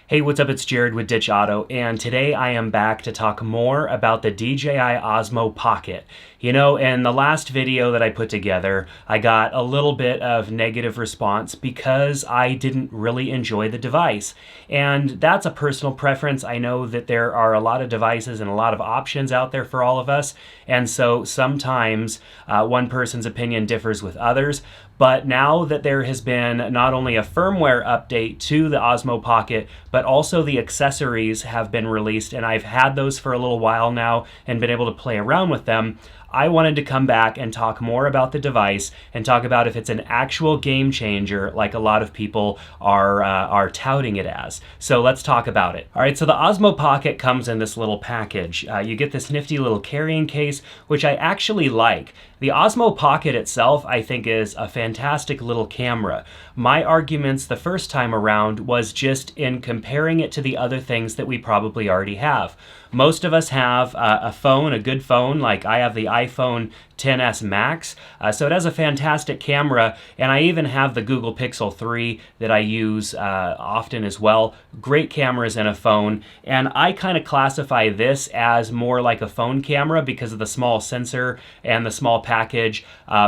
Hey, what's up? It's Jared with Ditch Auto, and today I am back to talk more about the DJI Osmo Pocket. You know, in the last video that I put together, I got a little bit of negative response because I didn't really enjoy the device. And that's a personal preference. I know that there are a lot of devices and a lot of options out there for all of us, and so sometimes one person's opinion differs with others. But now that there has been not only a firmware update to the Osmo Pocket, but also the accessories have been released, and I've had those for a little while now and been able to play around with them, I wanted to come back and talk more about the device and talk about if it's an actual game changer like a lot of people are touting it as. So let's talk about it. All right, so the Osmo Pocket comes in this little package. You get this nifty little carrying case, which I actually like. The Osmo Pocket itself, I think, is a fantastic little camera. My arguments the first time around was just in comparing it to the other things that we probably already have. Most of us have a phone, a good phone, like I have the iPhone XS Max, so it has a fantastic camera, and I even have the Google Pixel 3 that I use often as well. Great cameras in a phone, and I kind of classify this as more like a phone camera because of the small sensor and the small package.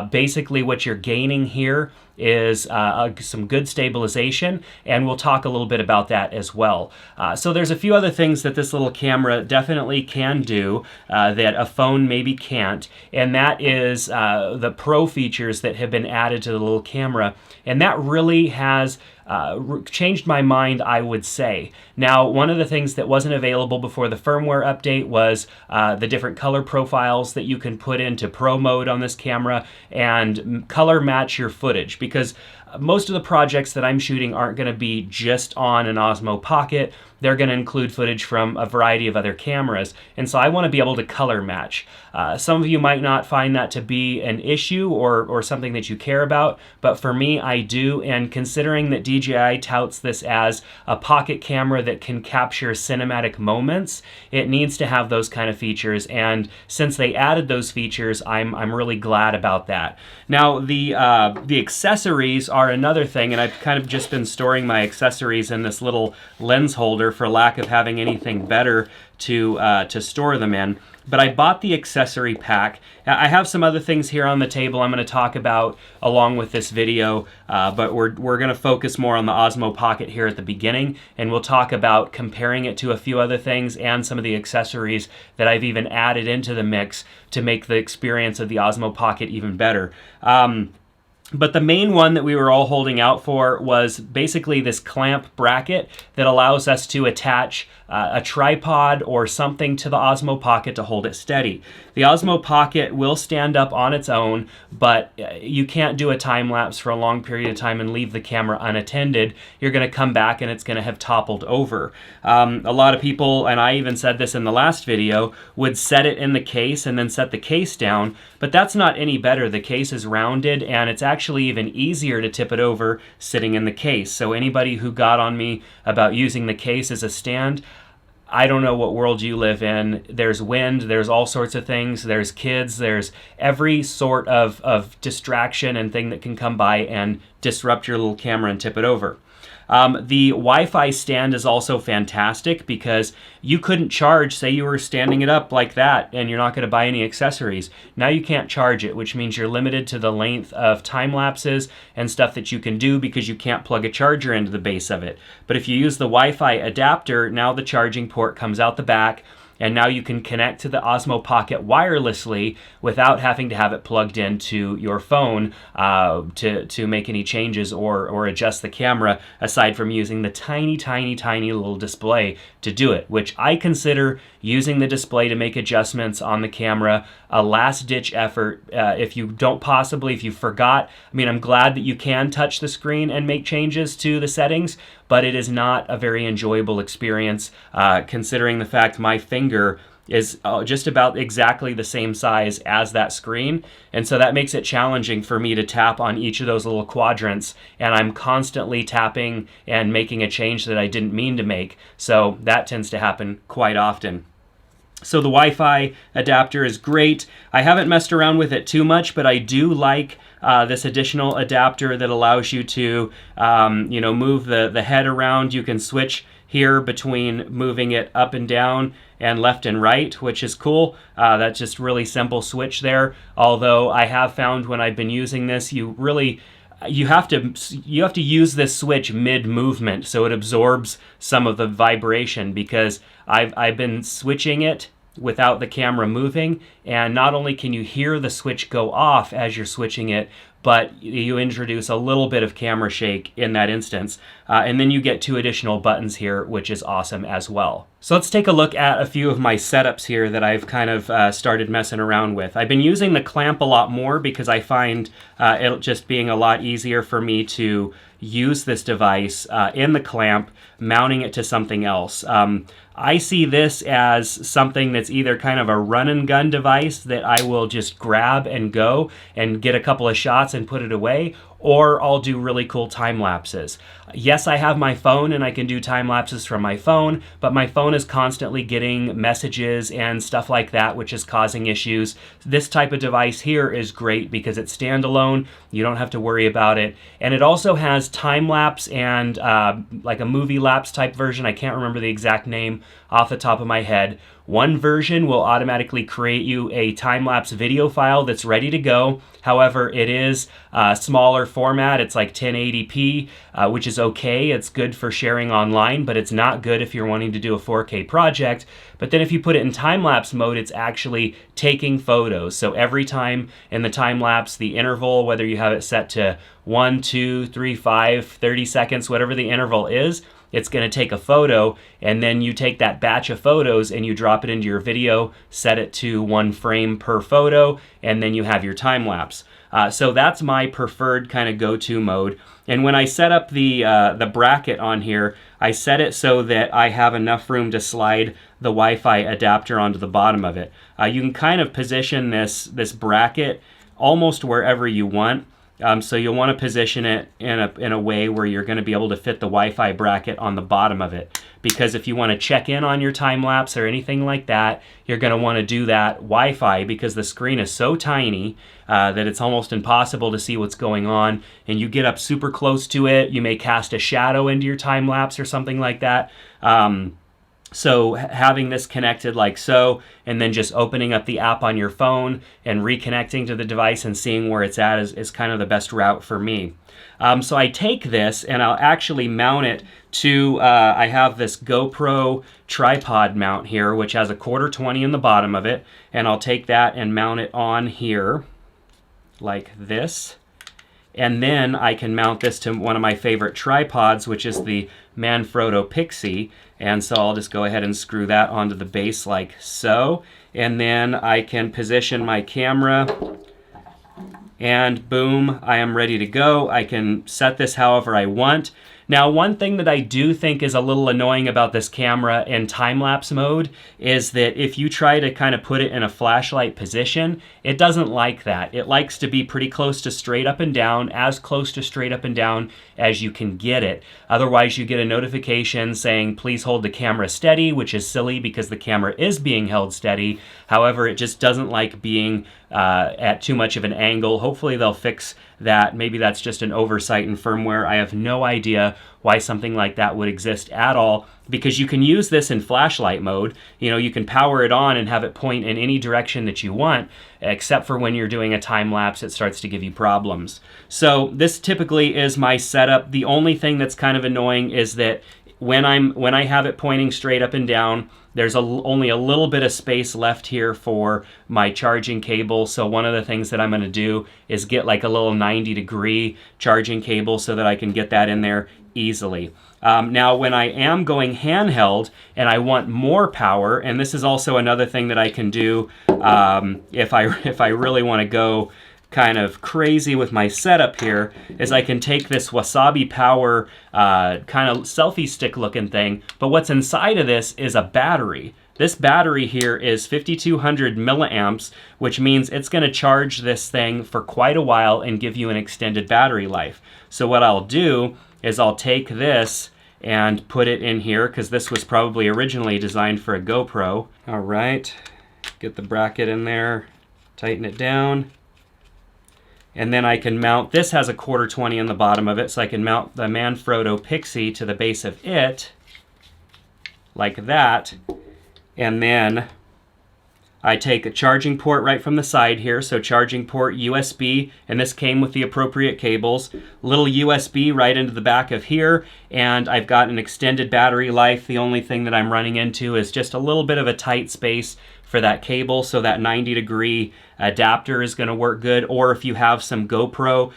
Basically what you're gaining here is some good stabilization, and we'll talk a little bit about that as well. So there's a few other things that this little camera definitely can do that a phone maybe can't, and that is the pro features that have been added to the little camera, and that really has changed my mind, I would say. Now, one of the things that wasn't available before the firmware update was the different color profiles that you can put into pro mode on this camera and color match your footage, because most of the projects that I'm shooting aren't going to be just on an Osmo Pocket. They're going to include footage from a variety of other cameras, and so I want to be able to color match. Some of you might not find that to be an issue or something that you care about, but for me, I do, and considering that DJI touts this as a pocket camera that can capture cinematic moments, it needs to have those kind of features, and since they added those features, I'm really glad about that. Now, the accessories are another thing, and I've kind of just been storing my accessories in this little lens holder for lack of having anything better to store them in. But I bought the accessory pack. I have some other things here on the table I'm going to talk about along with this video, but we're going to focus more on the Osmo Pocket here at the beginning, and we'll talk about comparing it to a few other things and some of the accessories that I've even added into the mix to make the experience of the Osmo Pocket even better. But the main one that we were all holding out for was basically this clamp bracket that allows us to attach a tripod or something to the Osmo Pocket to hold it steady. The Osmo Pocket will stand up on its own, but you can't do a time lapse for a long period of time and leave the camera unattended. You're going to come back and it's going to have toppled over. A lot of people, and I even said this in the last video, would set it in the case and then set the case down, but that's not any better. The case is rounded, and it's actually even easier to tip it over sitting in the case. So anybody who got on me about using the case as a stand, I don't know what world you live in. There's wind, there's all sorts of things, there's kids, there's every sort of distraction and thing that can come by and disrupt your little camera and tip it over. The Wi-Fi stand is also fantastic because you couldn't charge, say you were standing it up like that and you're not going to buy any accessories. Now you can't charge it, which means you're limited to the length of time lapses and stuff that you can do because you can't plug a charger into the base of it. But if you use the Wi-Fi adapter, now the charging port comes out the back, and now you can connect to the Osmo Pocket wirelessly without having to have it plugged into your phone to make any changes or adjust the camera, aside from using the tiny little display to do it, which I consider using the display to make adjustments on the camera a last-ditch effort. If you forgot, I mean, I'm glad that you can touch the screen and make changes to the settings, but it is not a very enjoyable experience considering the fact my finger is just about exactly the same size as that screen, and so that makes it challenging for me to tap on each of those little quadrants, and I'm constantly tapping and making a change that I didn't mean to make, so that tends to happen quite often. So the Wi-Fi adapter is great. I haven't messed around with it too much, but I do like this additional adapter that allows you to move the head around. You can switch here between moving it up and down and left and right, which is cool. That's just really simple switch there. Although I have found when I've been using this, you have to use this switch mid-movement so it absorbs some of the vibration, because I've been switching it without the camera moving, and not only can you hear the switch go off as you're switching it, but you introduce a little bit of camera shake in that instance. And then you get 2 additional buttons here, which is awesome as well. So let's take a look at a few of my setups here that I've kind of started messing around with. I've been using the clamp a lot more because I find it just being a lot easier for me to use this device in the clamp, mounting it to something else. I see this as something that's either kind of a run and gun device that I will just grab and go and get a couple of shots and put it away, or I'll do really cool time lapses. Yes, I have my phone and I can do time lapses from my phone, but my phone is constantly getting messages and stuff like that, which is causing issues. This type of device here is great because it's standalone. You don't have to worry about it. And it also has time lapse and like a movie lapse type version. I can't remember the exact name off the top of my head. One version will automatically create you a time-lapse video file that's ready to go. However, it is a smaller format. It's like 1080p, which is okay. It's good for sharing online, but it's not good if you're wanting to do a 4K project. But then if you put it in time-lapse mode, it's actually taking photos. So every time in the time-lapse, the interval, whether you have it set to 1, 2, 3, 5, 30 seconds, whatever the interval is, it's going to take a photo, and then you take that batch of photos and you drop it into your video, set it to 1 frame per photo, and then you have your time lapse. So that's my preferred kind of go-to mode. And when I set up the bracket on here, I set it so that I have enough room to slide the Wi-Fi adapter onto the bottom of it. You can kind of position this bracket almost wherever you want. So you'll want to position it in a way where you're going to be able to fit the Wi-Fi bracket on the bottom of it. Because if you want to check in on your time lapse or anything like that, you're going to want to do that Wi-Fi, because the screen is so tiny that it's almost impossible to see what's going on. And you get up super close to it, you may cast a shadow into your time lapse or something like that. So having this connected like so, and then just opening up the app on your phone and reconnecting to the device and seeing where it's at is kind of the best route for me. So I take this and I'll actually mount it to, I have this GoPro tripod mount here, which has a 1/4-20 in the bottom of it. And I'll take that and mount it on here like this. And then I can mount this to one of my favorite tripods, which is the Manfrotto Pixie. And so I'll just go ahead and screw that onto the base like so. And then I can position my camera, and boom, I am ready to go. I can set this however I want. Now, one thing that I do think is a little annoying about this camera in time-lapse mode is that if you try to kind of put it in a flashlight position, it doesn't like that. It likes to be pretty close to straight up and down, as close to straight up and down as you can get it. Otherwise, you get a notification saying, please hold the camera steady, which is silly because the camera is being held steady. However, it just doesn't like being at too much of an angle. Hopefully they'll fix that. Maybe that's just an oversight in firmware. I have no idea why something like that would exist at all, because you can use this in flashlight mode. You know, you can power it on and have it point in any direction that you want, except for when you're doing a time lapse, it starts to give you problems. So this typically is my setup. The only thing that's kind of annoying is that when I have it pointing straight up and down, there's only a little bit of space left here for my charging cable. So one of the things that I'm going to do is get like a little 90-degree charging cable so that I can get that in there easily. Now, when I am going handheld and I want more power, and this is also another thing that I can do if I really want to go kind of crazy with my setup here, is I can take this Wasabi Power kind of selfie stick looking thing, but what's inside of this is a battery. This battery here is 5200 milliamps, which means it's going to charge this thing for quite a while and give you an extended battery life. So what I'll do is I'll take this and put it in here, because this was probably originally designed for a GoPro. All right, get the bracket in there, tighten it down. And then I can mount, this has a 1/4-20 in the bottom of it, so I can mount the Manfrotto Pixie to the base of it. like that, and then I take a charging port right from the side here, so charging port USB, and this came with the appropriate cables. Little USB right into the back of here, and I've got an extended battery life. The only thing that I'm running into is just a little bit of a tight space for that cable, so that 90-degree adapter is going to work good, or if you have some GoPro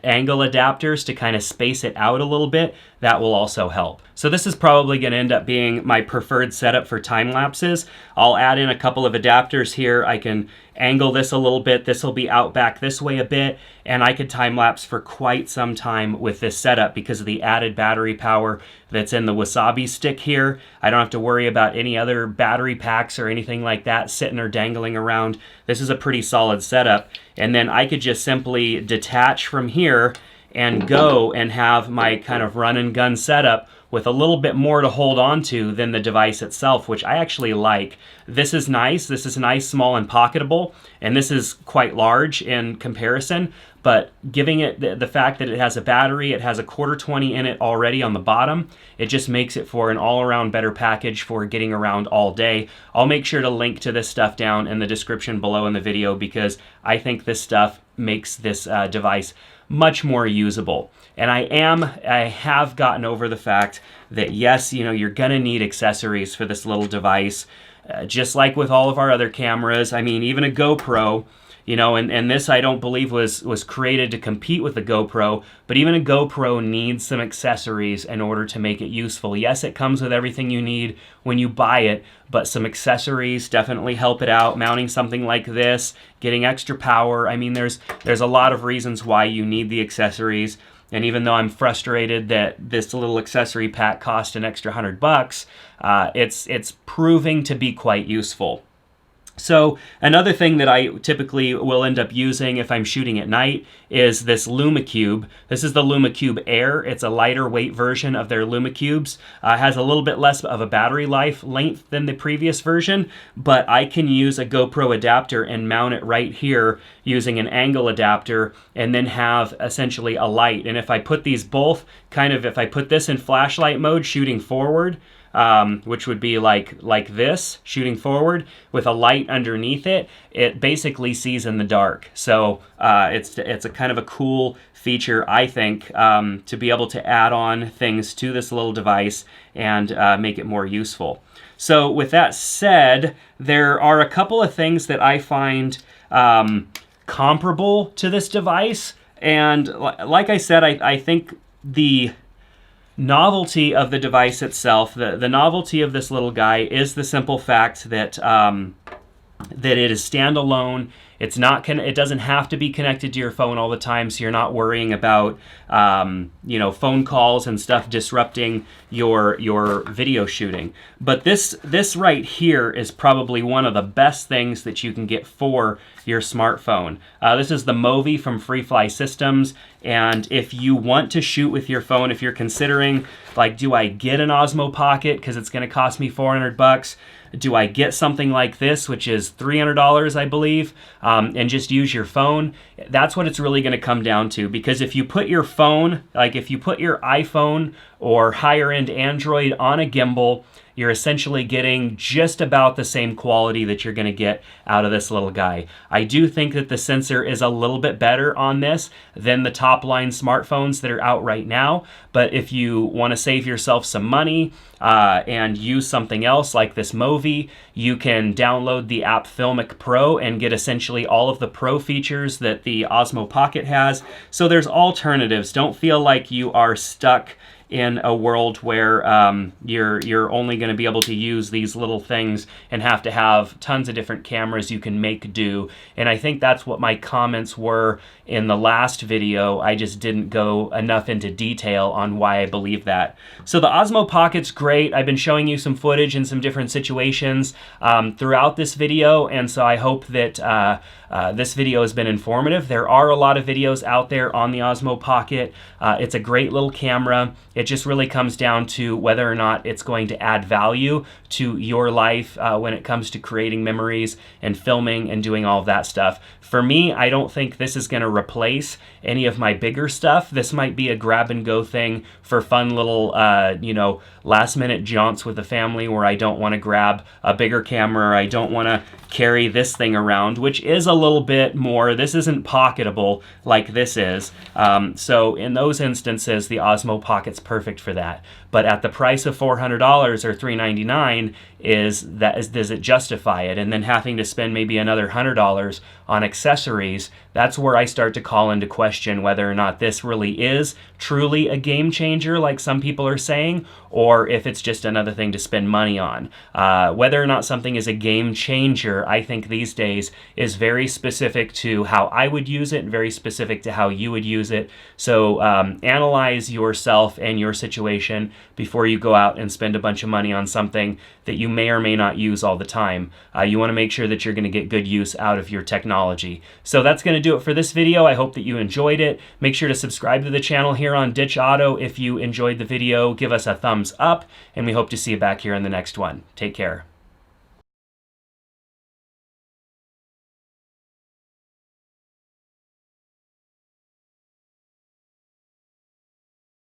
angle adapters to kind of space it out a little bit, that will also help. So this is probably going to end up being my preferred setup for time lapses. I'll add in a couple of adapters here. I can angle this a little bit. This will be out back this way a bit, and I could time lapse for quite some time with this setup because of the added battery power that's in the Wasabi stick here. I don't have to worry about any other battery packs or anything like that sitting or dangling around. This is a pretty solid setup, and then I could just simply detach from here and go and have my kind of run and gun setup with a little bit more to hold on to than the device itself, which I actually like. This is nice. This is nice, small, and pocketable, and this is quite large in comparison, but giving it the fact that it has a battery, it has a 1/4-20 in it already on the bottom, it just makes it for an all-around better package for getting around all day. I'll make sure to link to this stuff down in the description below in the video because I think this stuff makes this device much more usable. And I have gotten over the fact that yes, you know, you're gonna need accessories for this little device, just like with all of our other cameras. I mean, even a GoPro, you know, and this I don't believe was created to compete with the GoPro, but even a GoPro needs some accessories in order to make it useful. Yes, it comes with everything you need when you buy it, but some accessories definitely help it out. Mounting something like this, getting extra power. I mean, there's a lot of reasons why you need the accessories. And even though I'm frustrated that this little accessory pack cost an extra $100, it's proving to be quite useful. So another thing that I typically will end up using if I'm shooting at night is this LumaCube. This is the LumaCube Air. It's a lighter weight version of their LumaCubes. Has a little bit less of a battery life length than the previous version, but I can use a GoPro adapter and mount it right here using an angle adapter and then have essentially a light. And if I put these both if I put this in flashlight mode shooting forward, which would be like this, shooting forward with a light underneath it, it basically sees in the dark. So it's a kind of a cool feature, I think, to be able to add on things to this little device and make it more useful. So with that said, there are a couple of things that I find comparable to this device, and like I said, I think the novelty of the device itself, the novelty of this little guy is the simple fact that that it is standalone. It's not it doesn't have to be connected to your phone all the time, so you're not worrying about you know, phone calls and stuff disrupting your video shooting. But this right here is probably one of the best things that you can get for your smartphone. This is the Movi from FreeFly Systems, and if you want to shoot with your phone, if you're considering, like, do I get an Osmo Pocket because it's going to cost me $400? Do I get something like this, which is $300, I believe, and just use your phone? That's what it's really going to come down to, because if you put your phone, like if you put your iPhone or higher-end Android on a gimbal, you're essentially getting just about the same quality that you're going to get out of this little guy. I do think that the sensor is a little bit better on this than the top-line smartphones that are out right now, but if you want to save yourself some money and use something else like this Movi, you can download the app Filmic Pro and get essentially all of the pro features that the Osmo Pocket has. So there's alternatives. Don't feel like you are stuck in a world where you're only going to be able to use these little things and have to have tons of different cameras you can make do. And I think that's what my comments were in the last video. I just didn't go enough into detail on why I believe that. So the Osmo Pocket's great. I've been showing you some footage in some different situations throughout this video, and so I hope that this video has been informative. There are a lot of videos out there on the Osmo Pocket. It's a great little camera. It just really comes down to whether or not it's going to add value to your life when it comes to creating memories and filming and doing all of that stuff. For me, I don't think this is going to replace any of my bigger stuff. This might be a grab and go thing for fun little, last minute jaunts with the family where I don't want to grab a bigger camera, or I don't want to carry this thing around, which is a little bit more, this isn't pocketable like this is. So in those instances, the Osmo Pocket's perfect for that. But at the price of $400 or $399, does it justify it? And then having to spend maybe another $100 on accessories, that's where I start to call into question whether or not this really is truly a game changer like some people are saying, or if it's just another thing to spend money on. Whether or not something is a game changer, I think these days is very specific to how I would use it and very specific to how you would use it. So analyze yourself and your situation before you go out and spend a bunch of money on something that you may or may not use all the time. You want to make sure that you're going to get good use out of your technology. So that's going to do it for this video. I hope that you enjoyed it. Make sure to subscribe to the channel here on Ditch Auto if you enjoyed the video. Give us a thumbs up, and we hope to see you back here in the next one. Take care.